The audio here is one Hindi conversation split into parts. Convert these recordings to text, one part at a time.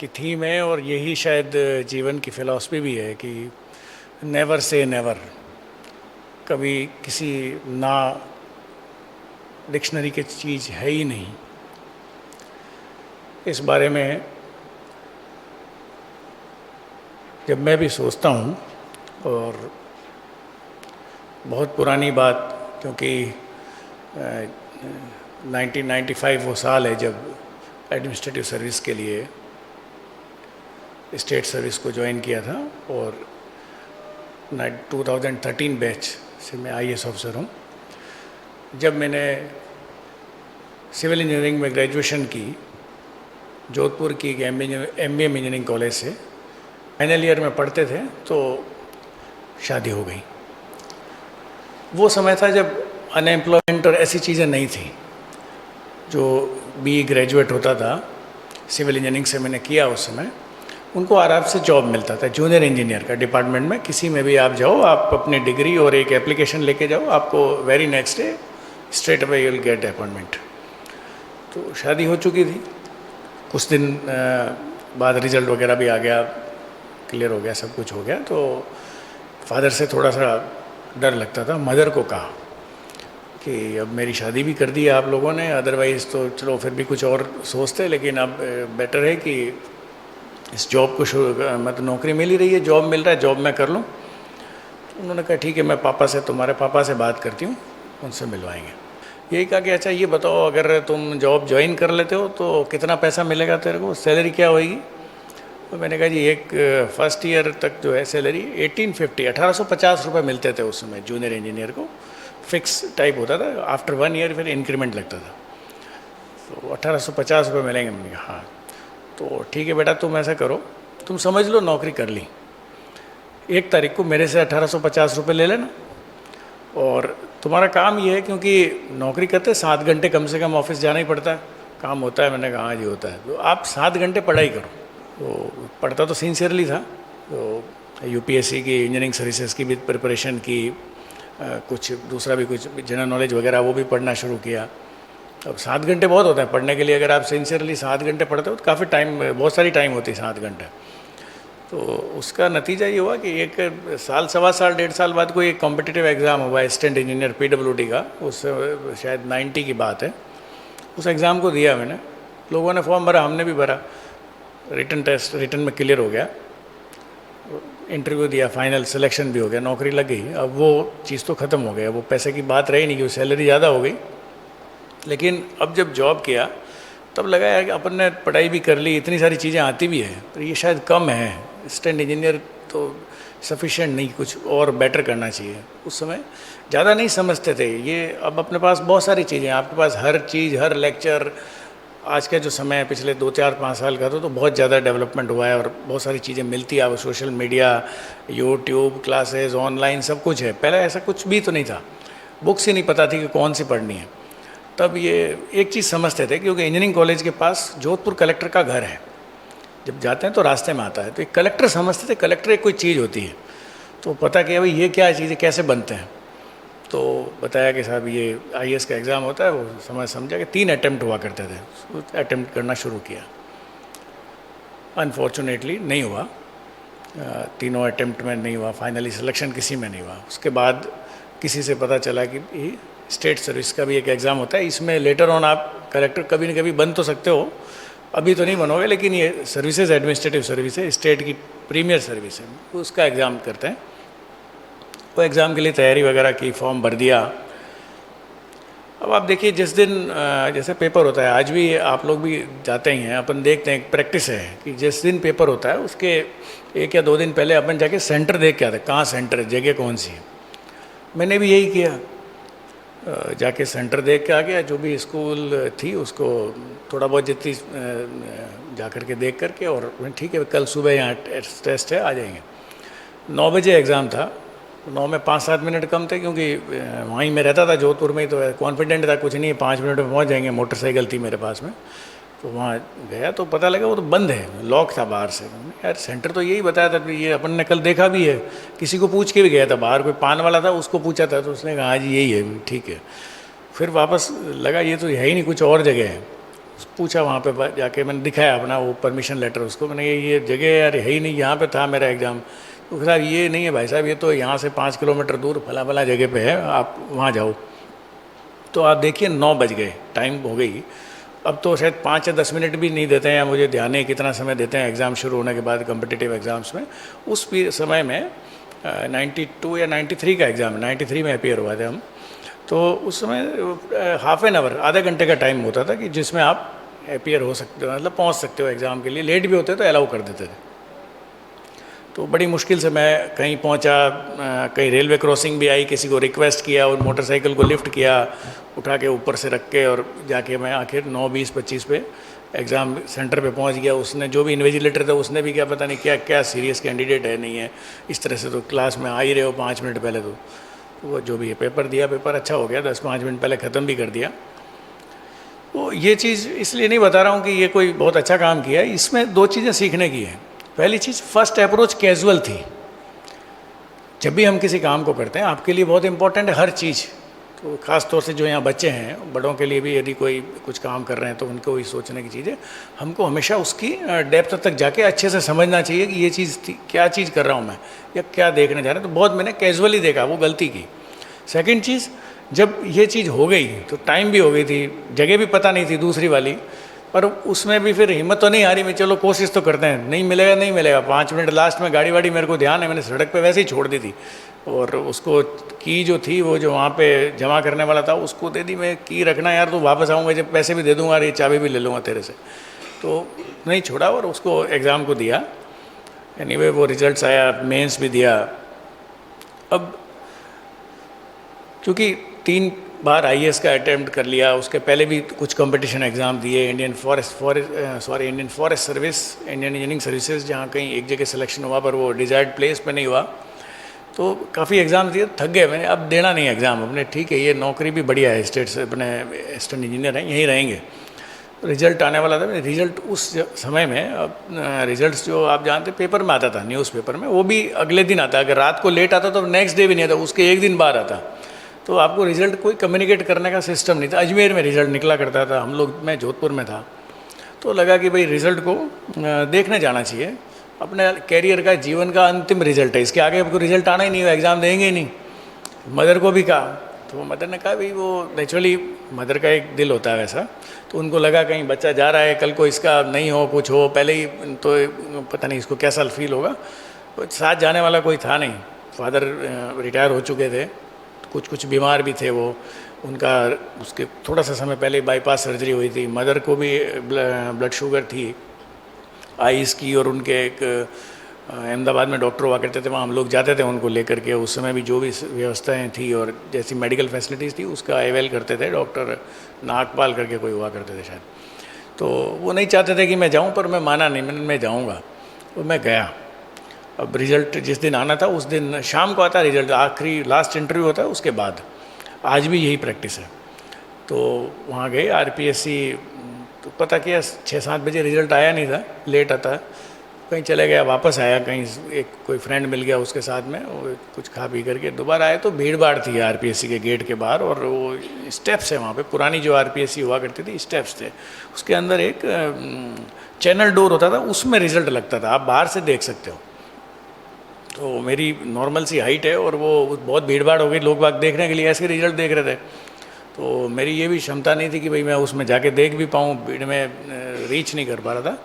की थीम है और यही शायद जीवन की फ़िलॉसफी भी है कि नेवर से नेवर। कभी किसी ना डिक्शनरी की चीज़ है ही नहीं। इस बारे में जब मैं भी सोचता हूँ, और बहुत पुरानी बात, क्योंकि 1995 वो साल है जब एडमिनिस्ट्रेटिव सर्विस के लिए स्टेट सर्विस को ज्वाइन किया था, और 2013 बैच से मैं आईएएस ऑफिसर हूँ। जब मैंने सिविल इंजीनियरिंग में ग्रेजुएशन की जोधपुर की एक एमबीए इंजीनियरिंग कॉलेज से, फाइनल ईयर में पढ़ते थे तो शादी हो गई। वो समय था जब अनएम्प्लॉयमेंट और ऐसी चीज़ें नहीं थी। जो बी ग्रेजुएट होता था सिविल इंजीनियरिंग से, मैंने किया उस समय, उनको आराम से जॉब मिलता था जूनियर इंजीनियर का डिपार्टमेंट में। किसी में भी आप जाओ, आप अपनी डिग्री और एक एप्लीकेशन लेके जाओ, आपको very next day straight away you will get appointment. तो शादी हो चुकी थी, कुछ दिन बाद रिजल्ट वगैरह भी आ गया, क्लियर हो गया, सब कुछ हो गया। तो फादर से थोड़ा सा डर लगता था। मदर को कहा कि अब मेरी शादी भी कर दी है आप लोगों ने, अदरवाइज़ तो चलो फिर भी कुछ और सोचते, लेकिन अब बेटर है कि इस जॉब को मतलब नौकरी मिल ही रही है, जॉब मिल रहा है, जॉब मैं कर लूँ। तो उन्होंने कहा ठीक है, मैं पापा से, तुम्हारे पापा से बात करती हूँ, उनसे मिलवाएंगे। यही कहा कि अच्छा ये बताओ, अगर तुम जॉब ज्वाइन कर लेते हो तो कितना पैसा मिलेगा तेरे को, सैलरी क्या होएगी? तो मैंने कहा जी एक फर्स्ट ईयर तक जो है सैलरी 1850 रुपये मिलते थे उस समय जूनियर इंजीनियर को, फिक्स टाइप होता था। आफ्टर 1 ईयर फिर इंक्रीमेंट लगता था। तो 1850 रुपये मिलेंगे। मैंने कहा हाँ। तो ठीक है बेटा, तुम ऐसा करो, तुम समझ लो नौकरी कर ली, 1 तारीख को मेरे से 1850 रुपये ले लेना, और तुम्हारा काम ये है, क्योंकि नौकरी करते 7 घंटे कम से कम ऑफिस जाना ही पड़ता है, काम होता है। मैंने कहा हाँ जी होता है। तो आप 7 घंटे पढ़ाई करो। तो पढ़ता तो सिंसियरली था। तो यूपीएससी की, इंजीनियरिंग सर्विसेज की भी प्रिपरेशन की, कुछ दूसरा भी कुछ जनरल नॉलेज वगैरह वो भी पढ़ना शुरू किया। अब 7 घंटे बहुत होता है पढ़ने के लिए। अगर आप सिंसियरली 7 घंटे पढ़ते हो तो काफ़ी टाइम, बहुत सारी टाइम होती है 7 घंटे। तो उसका नतीजा ये हुआ कि 1 साल, सवा साल, 1.5 साल बाद कोई एक कॉम्पिटिटिव एग्ज़ाम हुआ असिस्टेंट इंजीनियर पीडब्ल्यूडी का, उस शायद 90 की बात है। उस एग्ज़ाम को दिया मैंने, लोगों ने फॉर्म भरा, हमने भी भरा, रिटन टेस्ट, रिटन में क्लियर हो गया, इंटरव्यू दिया, फाइनल सिलेक्शन भी हो गया, नौकरी लग गई। अब वो चीज़ तो ख़त्म हो गया, वो पैसे की बात रही नहीं, क्योंकि सैलरी ज़्यादा हो गई। लेकिन अब जब जॉब किया तब लगा यार कि अपन ने पढ़ाई भी कर ली, इतनी सारी चीज़ें आती भी हैं, पर ये शायद कम है, असिस्टेंट इंजीनियर तो सफिशिएंट नहीं, कुछ और बेटर करना चाहिए। उस समय ज़्यादा नहीं समझते थे ये। अब अपने पास बहुत सारी चीज़ें, आपके पास हर चीज़, हर लेक्चर, आज का जो समय है पिछले 2, 4, 5 साल का तो बहुत ज़्यादा डेवलपमेंट हुआ है, और बहुत सारी चीज़ें मिलती है। अब social media, YouTube, classes, online सब कुछ है। पहले ऐसा कुछ भी तो नहीं था, बुक्स ही नहीं पता थी कि कौन सी पढ़नी है। तब ये एक चीज़ समझते थे, क्योंकि इंजीनियरिंग कॉलेज के पास जोधपुर कलेक्टर का घर है, जब जाते हैं तो रास्ते में आता है। तो एक कलेक्टर समझते थे, कलेक्टर एक कोई चीज़ होती है। तो पता किया भाई ये क्या चीज़ है, कैसे बनते हैं। तो बताया कि साहब ये आईएएस का एग्ज़ाम होता है। वो समझा कि 3 अटैम्प्ट हुआ करते थे, अटैम्प्ट करना शुरू किया। अनफॉर्चुनेटली नहीं हुआ, तीनों अटैम्प्ट में नहीं हुआ, फाइनली सिलेक्शन किसी में नहीं हुआ। उसके बाद किसी से पता चला कि स्टेट सर्विस का भी एक एग्ज़ाम होता है, इसमें लेटर ऑन आप कलेक्टर कभी न कभी बन तो सकते हो, अभी तो नहीं बनोगे, लेकिन ये सर्विसेज एडमिनिस्ट्रेटिव सर्विस है, स्टेट की प्रीमियर सर्विस है, उसका एग्ज़ाम करते हैं। वो एग्ज़ाम के लिए तैयारी वगैरह की, फॉर्म भर दिया। अब आप देखिए, जिस दिन जैसे पेपर होता है, आज भी आप लोग भी जाते ही हैं, अपन देखते हैं, एक प्रैक्टिस है कि जिस दिन पेपर होता है उसके 1 या 2 दिन पहले अपन जाके सेंटर देख के आते हैं, कहाँ सेंटर है, जगह कौन सी है। मैंने भी यही किया, जाके सेंटर देख के आ गया। जो भी स्कूल थी उसको थोड़ा बहुत जितनी जा कर के देख करके, और ठीक है कल सुबह यहाँ टेस्ट है, आ जाएंगे। 9 बजे एग्ज़ाम था, 9 में 5-7 मिनट कम थे, क्योंकि वहीं मैं रहता था जोधपुर में ही, तो कॉन्फिडेंट था कुछ नहीं है, 5 मिनट में पहुँच जाएंगे। मोटरसाइकिल थी मेरे पास में, तो वहाँ गया तो पता लगा वो तो बंद है, लॉक था बाहर से। यार सेंटर तो यही बताया था, ये अपन ने कल देखा भी है, किसी को पूछ के भी गया था, बाहर कोई पान वाला था उसको पूछा था, तो उसने कहा हाँ जी यही है, ठीक है। फिर वापस लगा ये तो है ही नहीं, कुछ और जगह है। पूछा वहाँ पे जाके, मैंने दिखाया अपना वो परमिशन लेटर उसको, मैंने ये जगह यार है ही नहीं, यहाँ पे था मेरा एग्ज़ाम। तो साहब ये नहीं है भाई साहब, ये तो यहाँ से 5 किलोमीटर दूर फला फला जगह पे है, आप वहाँ जाओ। तो आप देखिए 9 बज गए, टाइम हो गई। अब तो शायद 5 या 10 मिनट भी नहीं देते हैं, या मुझे ध्यान नहीं कितना समय देते हैं एग्ज़ाम शुरू होने के बाद कॉम्पिटिटिव एग्ज़ाम्स में। उस समय में 92 या 93 का एग्ज़ाम, 93 में अपीयर हुआ थे हम। तो उस समय हाफ एन आवर, आधे घंटे का टाइम होता था कि जिसमें आप अपीयर हो सकते हो, मतलब पहुंच सकते हो एग्ज़ाम के लिए। लेट भी होते तो अलाउ कर देते थे। तो बड़ी मुश्किल से मैं कहीं पहुंचा, कहीं रेलवे क्रॉसिंग भी आई, किसी को रिक्वेस्ट किया और मोटरसाइकिल को लिफ्ट किया, उठा के ऊपर से रख के, और जाके मैं आखिर 9:20-25 पे एग्ज़ाम सेंटर पे पहुंच गया। उसने जो भी इन्विजिलेटर था उसने भी क्या पता नहीं क्या क्या सीरियस कैंडिडेट है नहीं है, इस तरह से तो क्लास में आ ही रहे हो 5 मिनट पहले। तो वो जो भी है पेपर दिया, पेपर अच्छा हो गया, 10-5 मिनट पहले ख़त्म भी कर दिया। तो ये चीज़ इसलिए नहीं बता रहा हूँ कि ये कोई बहुत अच्छा काम किया है, इसमें 2 चीज़ें सीखने की है। पहली चीज़, फर्स्ट अप्रोच कैजुअल थी। जब भी हम किसी काम को करते हैं, आपके लिए बहुत इंपॉर्टेंट है हर चीज़। तो ख़ास तौर से जो यहाँ बच्चे हैं, बड़ों के लिए भी यदि कोई कुछ काम कर रहे हैं तो उनको भी सोचने की चीज़ है। हमको हमेशा उसकी डेप्थ तक जाके अच्छे से समझना चाहिए कि ये चीज़ क्या चीज़ कर रहा हूँ मैं, या क्या देखने जा रहा हूँ। तो बहुत मैंने कैजुअली देखा, वो गलती की। सेकंड चीज़, जब ये चीज़ हो गई तो टाइम भी हो गई थी, जगह भी पता नहीं थी दूसरी वाली, पर उसमें भी फिर हिम्मत तो नहीं हारी। मैं चलो कोशिश तो करते हैं, नहीं मिलेगा नहीं मिलेगा। 5 मिनट लास्ट में गाड़ी वाड़ी मेरे को ध्यान है, मैंने सड़क पे वैसे ही छोड़ दी थी, और उसको की जो थी वो जो वहाँ पे जमा करने वाला था उसको दे दी। मैं की रखना यार, तो वापस आऊँगा जब पैसे भी दे दूँगा, ये चाबी भी ले लूँगा तेरे से। तो नहीं छोड़ा और उसको एग्ज़ाम को दिया। एनीवे वो रिजल्ट्स आया, मेंस भी दिया। अब क्योंकि 3 बार आईएएस का अटैम्प्ट कर लिया, उसके पहले भी कुछ कंपटीशन एग्ज़ाम दिए, Indian forest service, Indian engineering services, जहाँ कहीं एक जगह सिलेक्शन हुआ पर वो डिज़ायर्ड प्लेस पे नहीं हुआ। तो काफ़ी एग्ज़ाम दिए, थक गए मैंने, अब देना नहीं एग्ज़ाम अपने। ठीक है, ये नौकरी भी बढ़िया है, स्टेट से अपने असिस्टेंट इंजीनियर हैं, यहीं रहेंगे। रिजल्ट आने वाला था, रिजल्ट उस समय में, अब रिजल्ट्स जो आप जानते पेपर में आता था, न्यूज़पेपर में, वो भी अगले दिन आता। अगर रात को लेट आता तो नेक्स्ट डे भी नहीं आता, उसके एक दिन बाद आता। तो आपको रिज़ल्ट कोई कम्युनिकेट करने का सिस्टम नहीं था। अजमेर में रिज़ल्ट निकला करता था, हम लोग, मैं जोधपुर में था। तो लगा कि भाई रिज़ल्ट को देखने जाना चाहिए, अपने कैरियर का, जीवन का अंतिम रिज़ल्ट है, इसके आगे आपको रिज़ल्ट आना ही नहीं, एग्ज़ाम देंगे ही नहीं। मदर को भी कहा, तो मदर ने कहा भाई वो नेचुरली मदर का एक दिल होता है वैसा। तो उनको लगा कहीं बच्चा जा रहा है, कल को इसका नहीं हो, कुछ हो, पहले ही तो पता नहीं इसको कैसा फील होगा। तो साथ जाने वाला कोई था नहीं, फादर रिटायर हो चुके थे, कुछ बीमार भी थे वो, उनका उसके थोड़ा सा समय पहले बाईपास सर्जरी हुई थी। मदर को भी ब्लड शुगर थी, आइस की, और उनके एक अहमदाबाद में डॉक्टर हुआ करते थे, वहाँ हम लोग जाते थे उनको लेकर के। उस समय भी जो भी व्यवस्थाएं थी और जैसी मेडिकल फैसिलिटीज़ थी उसका अवेल करते थे। डॉक्टर नागपाल करके कोई हुआ करते थे शायद। तो वो नहीं चाहते थे कि मैं जाऊँ, पर मैं माना नहीं, मैं जाऊँगा। तो मैं गया। अब रिज़ल्ट जिस दिन आना था उस दिन शाम को आता रिज़ल्ट, आखिरी लास्ट इंटरव्यू होता है उसके बाद। आज भी यही प्रैक्टिस है। तो वहाँ गए, आरपीएससी, तो पता किया 6-7 बजे, रिज़ल्ट आया नहीं था, लेट आता। कहीं चले गया, वापस आया, कहीं एक कोई फ्रेंड मिल गया उसके साथ में, वो कुछ खा पी करके दोबारा आए। तो भीड़ भाड़ थी आरपीएससी के गेट के बाहर, और वो स्टेप्स है वहाँ पे, पुरानी जो आरपीएससी हुआ करती थी, स्टेप्स थे। उसके अंदर एक चैनल डोर होता था, उसमें रिज़ल्ट लगता था, आप बाहर से देख सकते हो। तो मेरी नॉर्मल सी हाइट है, और वो बहुत भीड़ भाड़ हो गई, लोग बाग देखने के लिए ऐसे रिज़ल्ट देख रहे थे। तो मेरी ये भी क्षमता नहीं थी कि भाई मैं उसमें जाके देख भी पाऊँ, भीड़ में रीच नहीं कर पा रहा था।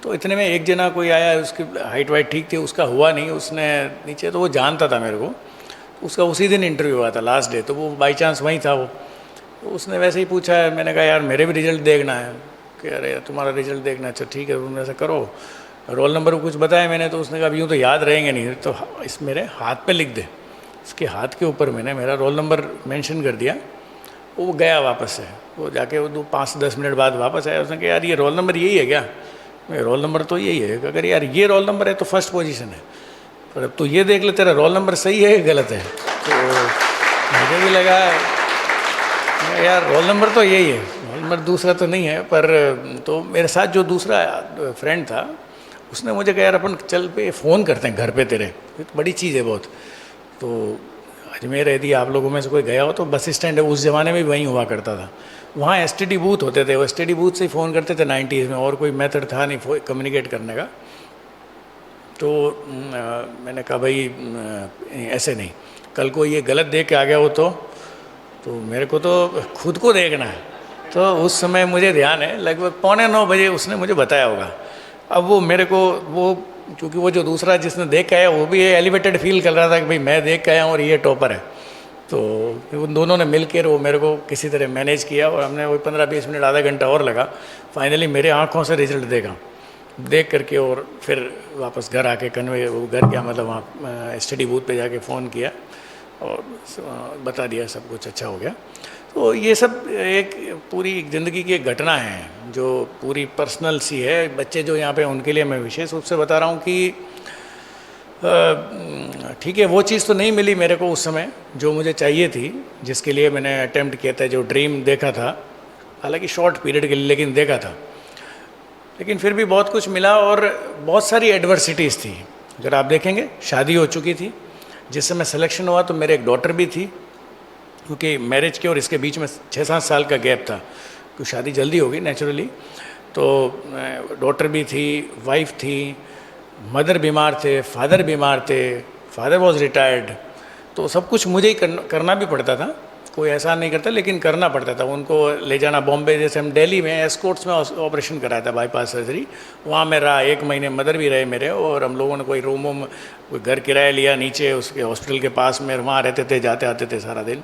तो इतने में एक जना कोई आया, उसकी हाइट वाइट ठीक थी, उसका हुआ नहीं, उसने नीचे, तो वो जानता था मेरे को, उसका उसी दिन इंटरव्यू हुआ था, लास्ट डे, तो वो बाई चांस वहीं था वो। तो उसने वैसे ही पूछा है, मैंने कहा यार मेरे भी रिज़ल्ट देखना है। कह रहे तुम्हारा रिज़ल्ट देखना, अच्छा ठीक है, तुम ऐसा करो, रोल नंबर कुछ बताया मैंने। तो उसने कहा यूँ तो याद रहेंगे नहीं, तो इस मेरे हाथ पे लिख दे। इसके हाथ के ऊपर मैंने मेरा रोल नंबर मेंशन कर दिया। वो गया वापस से, वो जाके वो 5-10 मिनट बाद वापस आया। उसने कहा यार ये रोल नंबर यही है क्या? रोल नंबर तो यही है। अगर यार ये रोल नंबर है तो फर्स्ट पोजीशन है, पर अब तो ये देख ले तेरा रोल नंबर सही है या गलत है। तो मुझे भी लगा यार रोल नंबर तो यही है, रोल नंबर दूसरा तो नहीं है। पर तो मेरे साथ जो दूसरा फ्रेंड था उसने मुझे कहा यार अपन चल पे फ़ोन करते हैं घर पे तेरे, ये तो बड़ी चीज़ है बहुत। तो अजमेर यदि आप लोगों में से कोई गया हो तो बस स्टैंड है, उस ज़माने में भी वहीं हुआ करता था। वहाँ एसटीडी बूथ होते थे, वो एसटीडी बूथ से ही फ़ोन करते थे 90s में, और कोई मेथड था नहीं कम्युनिकेट करने का। तो मैंने कहा भाई ऐसे नहीं, कल को ये गलत देख के आ गया हो तो मेरे को तो खुद को देखना है। तो उस समय मुझे ध्यान है लगभग 8:45 उसने मुझे बताया होगा। अब वो मेरे को वो क्योंकि वो जो दूसरा जिसने देख के आया वो भी एलिवेटेड फील कर रहा था कि भाई मैं देख के आया हूँ और ये टॉपर है। तो उन दोनों ने मिल कर वो मेरे को किसी तरह मैनेज किया और हमने वही 15-20 मिनट आधा घंटा और लगा, फाइनली मेरे आँखों से रिजल्ट देखा, देख करके और फिर वापस घर आके घर गया, मतलब वहाँ स्टडी बूथ पे जाके फ़ोन किया और बता दिया सब कुछ अच्छा हो गया। तो ये सब एक पूरी ज़िंदगी की एक घटना है जो पूरी पर्सनल सी है। बच्चे जो यहाँ पे उनके लिए मैं विशेष रूप से बता रहा हूँ कि ठीक है, वो चीज़ तो नहीं मिली मेरे को उस समय जो मुझे चाहिए थी, जिसके लिए मैंने अटेम्प्ट किया था, जो ड्रीम देखा था, हालांकि शॉर्ट पीरियड के लिए लेकिन देखा था। लेकिन फिर भी बहुत कुछ मिला और बहुत सारी एडवर्सिटीज़ थी। अगर आप देखेंगे शादी हो चुकी थी जिस समय सिलेक्शन हुआ, तो मेरे एक डॉटर भी थी, क्योंकि मैरिज के और इसके बीच में 6-7 साल का गैप था, क्योंकि शादी जल्दी हो गई नेचुरली। तो डॉटर भी थी, वाइफ थी, मदर बीमार थे, फादर बीमार थे, फादर वॉज रिटायर्ड, तो सब कुछ मुझे ही करना भी पड़ता था। कोई ऐसा नहीं करता लेकिन करना पड़ता था। उनको ले जाना बॉम्बे, जैसे हम दिल्ली में एस्कॉर्ट्स में ऑपरेशन कराया था, बाईपास सर्जरी, वहाँ मैं रहा 1 महीने, मदर भी रहे मेरे, और हम लोगों ने कोई रूम कोई घर किराया लिया नीचे उसके हॉस्पिटल के पास में, वहाँ रहते थे, जाते आते थे सारा दिन।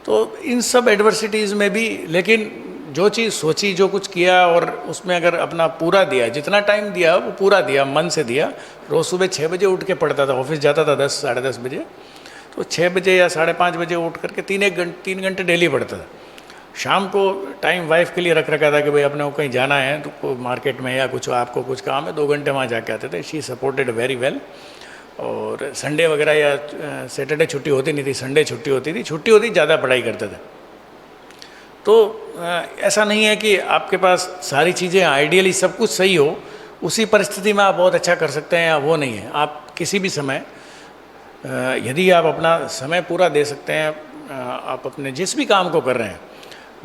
तो इन सब एडवर्सिटीज़ में भी लेकिन जो चीज़ सोची, जो कुछ किया और उसमें अगर अपना पूरा दिया, जितना टाइम दिया वो पूरा दिया, मन से दिया। रोज़ सुबह 6 बजे उठ के पढ़ता था, ऑफिस जाता था 10 साढ़े 10 बजे, तो 6 बजे या 5:30 बजे उठ करके 3 घंटे डेली पढ़ता था। शाम को टाइम वाइफ के लिए रख रखा था कि भाई अपने को कहीं जाना है तो मार्केट में या कुछ आपको कुछ काम है, 2 घंटे वहाँ जाके आते थे। She supported very well. और संडे वगैरह या सैटरडे छुट्टी होती नहीं थी, संडे छुट्टी होती थी, छुट्टी होती ज़्यादा पढ़ाई करते थे। तो ऐसा नहीं है कि आपके पास सारी चीज़ें आइडियली सब कुछ सही हो, उसी परिस्थिति में आप बहुत अच्छा कर सकते हैं, या वो नहीं है। आप किसी भी समय यदि आप अपना समय पूरा दे सकते हैं, आप अपने जिस भी काम को कर रहे हैं,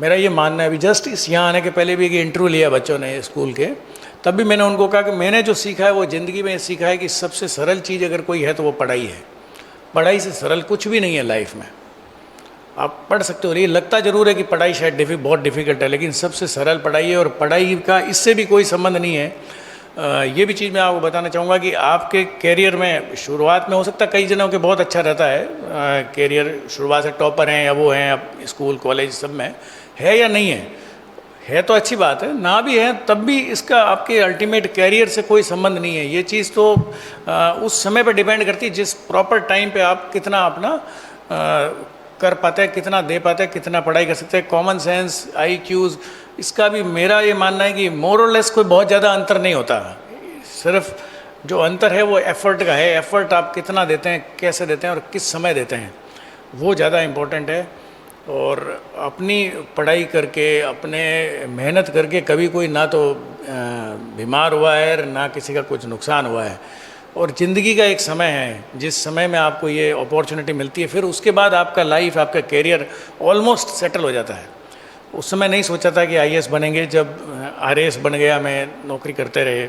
मेरा ये मानना है। अभी जस्ट इस यहाँ आने के पहले भी एक इंटरव्यू लिया बच्चों ने स्कूल के, तब भी मैंने उनको कहा कि मैंने जो सीखा है वो ज़िंदगी में सीखा है कि सबसे सरल चीज़ अगर कोई है तो वो पढ़ाई है। पढ़ाई से सरल कुछ भी नहीं है लाइफ में। आप पढ़ सकते हो, ये लगता ज़रूर है कि पढ़ाई शायद बहुत डिफ़िकल्ट है, लेकिन सबसे सरल पढ़ाई है। और पढ़ाई का इससे भी कोई संबंध नहीं है। ये भी चीज़ मैं आपको बताना चाहूँगा कि आपके कैरियर में शुरुआत में हो सकता है कई जनों के बहुत अच्छा रहता है कैरियर, शुरुआत से टॉपर हैं या वो हैं, अब स्कूल कॉलेज सब में है या नहीं है तो अच्छी बात है, ना भी है तब भी इसका आपके अल्टीमेट कैरियर से कोई संबंध नहीं है। ये चीज़ तो उस समय पर डिपेंड करती है जिस प्रॉपर टाइम पे आप कितना अपना कर पाते हैं, कितना दे पाते हैं, कितना पढ़ाई कर सकते हैं। कॉमन सेंस, IQs, इसका भी मेरा ये मानना है कि मोर और लेस कोई बहुत ज़्यादा अंतर नहीं होता। सिर्फ जो अंतर है वो एफ़र्ट का है। एफ़र्ट आप कितना देते हैं, कैसे देते हैं और किस समय देते हैं, वो ज़्यादा इम्पोर्टेंट है। और अपनी पढ़ाई करके, अपने मेहनत करके कभी कोई ना तो बीमार हुआ है, ना किसी का कुछ नुकसान हुआ है। और ज़िंदगी का एक समय है जिस समय में आपको ये अपॉर्चुनिटी मिलती है, फिर उसके बाद आपका लाइफ, आपका कैरियर ऑलमोस्ट सेटल हो जाता है। उस समय नहीं सोचा था कि IAS बनेंगे, जब RAS बन गया, मैं नौकरी करते रहे,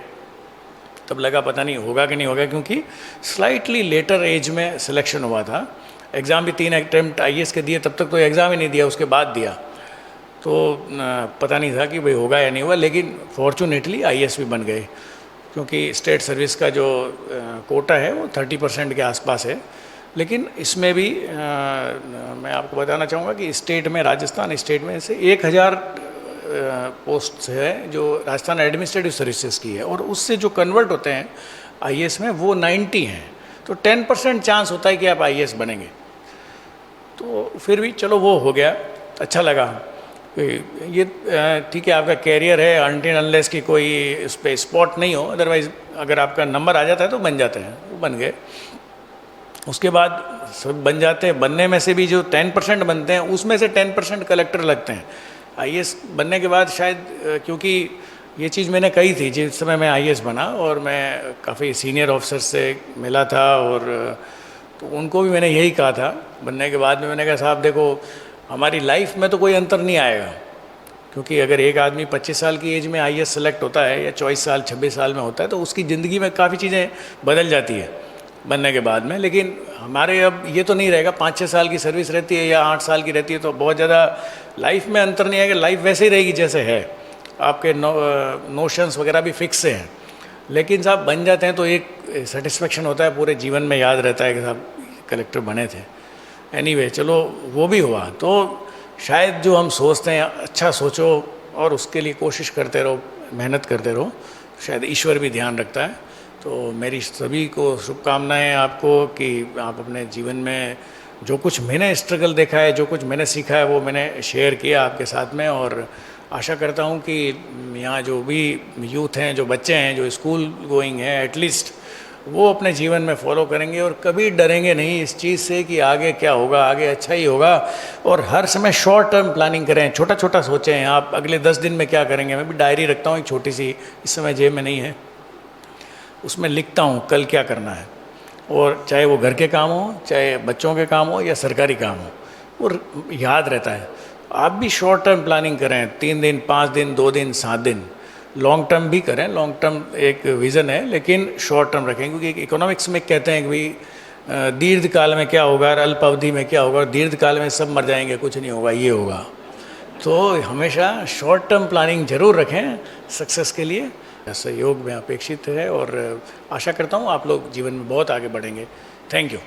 तब लगा पता नहीं होगा कि नहीं होगा, क्योंकि स्लाइटली लेटर एज में सिलेक्शन हुआ था। एग्ज़ाम भी 3 अटैम्प्ट IAS के दिए, तब तक तो एग्ज़ाम ही नहीं दिया, उसके बाद दिया, तो पता नहीं था कि भाई होगा या नहीं होगा। लेकिन फॉर्चुनेटली IAS भी बन गए, क्योंकि स्टेट सर्विस का जो कोटा है वो 30% के आसपास है। लेकिन इसमें भी मैं आपको बताना चाहूँगा कि स्टेट में, राजस्थान स्टेट में से 1000 पोस्ट है जो राजस्थान एडमिनिस्ट्रेटिव सर्विसेज की है, और उससे जो कन्वर्ट होते हैं IAS में वो 90 हैं। तो 10% चांस होता है कि आप IAS बनेंगे। तो फिर भी चलो वो हो गया, अच्छा लगा। ये ठीक है, आपका कैरियर है, अनटिल अनलेस की कोई इस पर स्पॉट नहीं हो, अदरवाइज़ अगर आपका नंबर आ जाता है तो बन जाते हैं, वो बन गए। उसके बाद सब बन जाते हैं। बनने में से भी जो 10% बनते हैं उसमें से 10% कलेक्टर लगते हैं। IAS बनने के बाद शायद, क्योंकि ये चीज़ मैंने कही थी जिस समय मैं IAS बना, और मैं काफ़ी सीनियर ऑफिसर से मिला था, और तो उनको भी मैंने यही कहा था बनने के बाद में। मैंने कहा साहब देखो, हमारी लाइफ में तो कोई अंतर नहीं आएगा, क्योंकि अगर एक आदमी 25 साल की एज में आईएएस सेलेक्ट होता है या 24 साल 26 साल में होता है तो उसकी ज़िंदगी में काफ़ी चीज़ें बदल जाती है बनने के बाद में। लेकिन हमारे अब ये तो नहीं रहेगा, 5-6 साल की सर्विस रहती है या 8 साल की रहती है तो बहुत ज़्यादा लाइफ में अंतर नहीं आएगा। लाइफ वैसे ही रहेगी जैसे है, आपके नोशंस वगैरह भी फिक्स से हैं। लेकिन साहब बन जाते हैं तो एक सेटिस्फेक्शन होता है, पूरे जीवन में याद रहता है कि साहब कलेक्टर बने थे। एनीवे चलो वो भी हुआ। तो शायद जो हम सोचते हैं अच्छा सोचो और उसके लिए कोशिश करते रहो, मेहनत करते रहो, शायद ईश्वर भी ध्यान रखता है। तो मेरी सभी को शुभकामनाएं आपको कि आप अपने जीवन में जो कुछ मैंने स्ट्रगल देखा है, जो कुछ मैंने सीखा है वो मैंने शेयर किया आपके साथ में। और आशा करता हूँ कि यहाँ जो भी यूथ हैं, जो बच्चे हैं, जो स्कूल गोइंग हैं, एटलीस्ट वो अपने जीवन में फॉलो करेंगे और कभी डरेंगे नहीं इस चीज़ से कि आगे क्या होगा, आगे अच्छा ही होगा। और हर समय शॉर्ट टर्म प्लानिंग करें, छोटा छोटा सोचें आप अगले 10 दिन में क्या करेंगे। मैं भी डायरी रखता हूँ एक छोटी सी, इस समय जेब में नहीं है, उसमें लिखता हूँ कल क्या करना है। और चाहे वो घर के काम हो, चाहे बच्चों के काम हो या सरकारी काम हो, और याद रहता है। आप भी शॉर्ट टर्म प्लानिंग करें, 3 दिन, 5 दिन, 2 दिन, 7 दिन। लॉन्ग टर्म भी करें, लॉन्ग टर्म एक विज़न है, लेकिन शॉर्ट टर्म रखें, क्योंकि इकोनॉमिक्स में कहते हैं कि भाई दीर्घ काल में क्या होगा और अल्प अवधि में क्या होगा। दीर्घ काल में सब मर जाएंगे, कुछ नहीं होगा, ये होगा। तो हमेशा शॉर्ट टर्म प्लानिंग जरूर रखें सक्सेस के लिए। सहयोग में अपेक्षित है और आशा करता हूँ आप लोग जीवन में बहुत आगे बढ़ेंगे। Thank you.